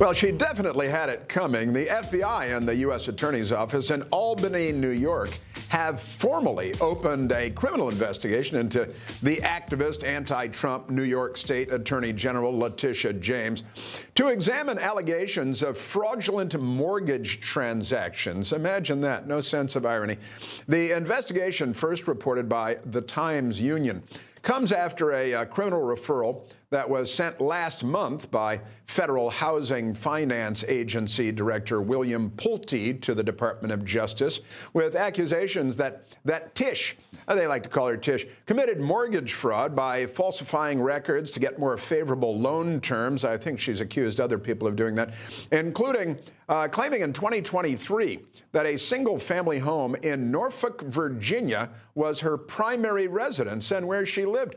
Well, she definitely had it coming. The FBI and the U.S. Attorney's Office in Albany, New York, have formally opened a criminal investigation into the activist, anti-Trump New York State Attorney General Letitia James to examine allegations of fraudulent mortgage transactions. Imagine that. No sense of irony. The investigation, first reported by the Times-Union, comes after a criminal referral that was sent last month by Federal Housing Finance Agency Director William Pulte to the Department of Justice with accusations that Tish, they like to call her Tish, committed mortgage fraud by falsifying records to get more favorable loan terms. I think she's accused other people of doing that, including claiming in 2023 that a single-family home in Norfolk, Virginia was her primary residence and where she lived,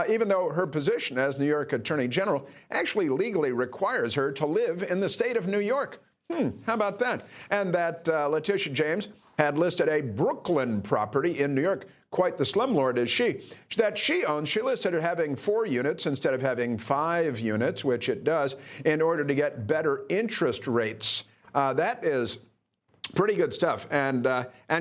even though her position as New York Attorney General actually legally requires her to live in the state of New York. How about that? And that Letitia James had listed a Brooklyn property in New York, quite the slumlord is she, that she owns. She listed it having 4 units instead of having 5 units, which it does, in order to get better interest rates. That is pretty good stuff. And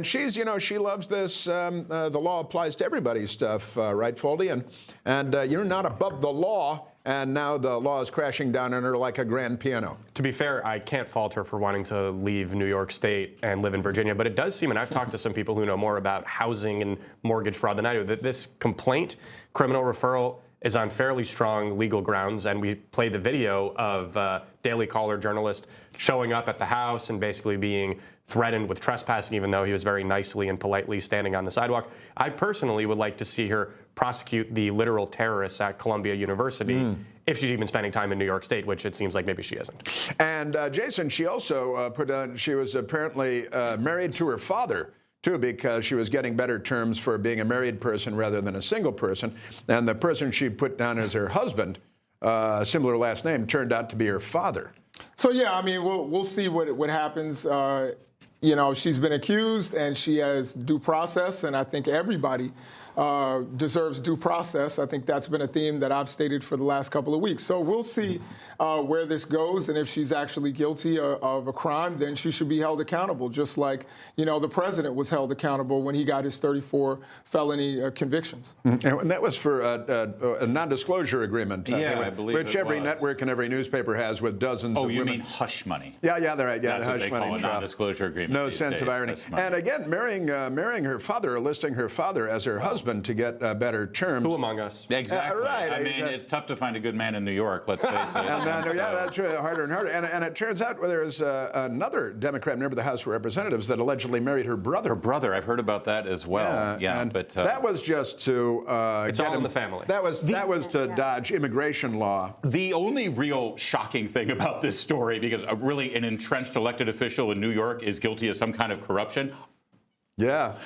she's, she loves this. The law applies to everybody stuff, right, Foldy? And you're not above the law. And now the law is crashing down on her like a grand piano. To be fair, I can't fault her for wanting to leave New York State and live in Virginia, but it does seem, and I've talked to some people who know more about housing and mortgage fraud than I do, that this complaint, criminal referral, is on fairly strong legal grounds. And we played the video of Daily Caller journalist showing up at the house and basically being threatened with trespassing, even though he was very nicely and politely standing on the sidewalk. I personally would like to see her prosecute the literal terrorists at Columbia University if she's even spending time in New York State, which it seems like maybe she isn't. And Jason, she also she was apparently married to her father, too, because she was getting better terms for being a married person rather than a single person. And the person she put down as her husband, similar last name, turned out to be her father. So, yeah, I mean, we'll see what happens. She's been accused and she has due process, and I think everybody deserves due process. I think that's been a theme that I've stated for the last couple of weeks. So we'll see where this goes, and if she's actually guilty of a crime, then she should be held accountable, just like, the president was held accountable when he got his 34 felony convictions. And that was for a non-disclosure agreement. I believe which every was. network and every newspaper has with dozens of women. Oh, you mean hush money? Yeah, they're right. Yeah, that's the what hush they call money a non-disclosure agreement. No these sense days. of irony. And again, marrying her father, or listing her father as her husband to get better terms. Who among us? Exactly. Right. I mean, it's tough to find a good man in New York, let's face it. Yeah, that's right. Harder and harder. And it turns out there's another Democrat member of the House of Representatives that allegedly married her brother. Her brother, I've heard about that as well. But that was just to it's all in the family. That was to dodge immigration law. The only real shocking thing about this story, because really an entrenched elected official in New York is guilty of some kind of corruption. Yeah.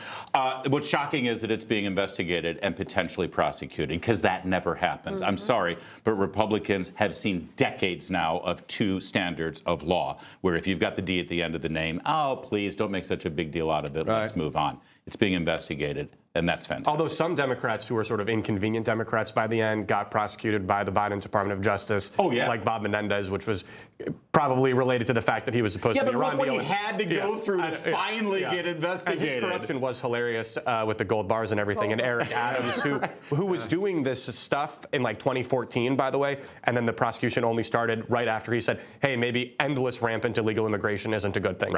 What's shocking is that it's being investigated and potentially prosecuted, because that never happens. I'm sorry, but Republicans have seen decades now of 2 standards of law, where if you've got the D at the end of the name, oh, please don't make such a big deal out of it. Let's move on. It's being investigated, and that's fantastic. Although some Democrats who were sort of inconvenient Democrats by the end got prosecuted by the Biden Department of Justice, like Bob Menendez, which was probably related to the fact that he was supposed to be Iran what dealing. he had to go through to finally get investigated. And his corruption was hilarious with the gold bars and everything. And Eric Adams, who was doing this stuff in like 2014, by the way, and then the prosecution only started right after he said, hey, maybe endless rampant illegal immigration isn't a good thing.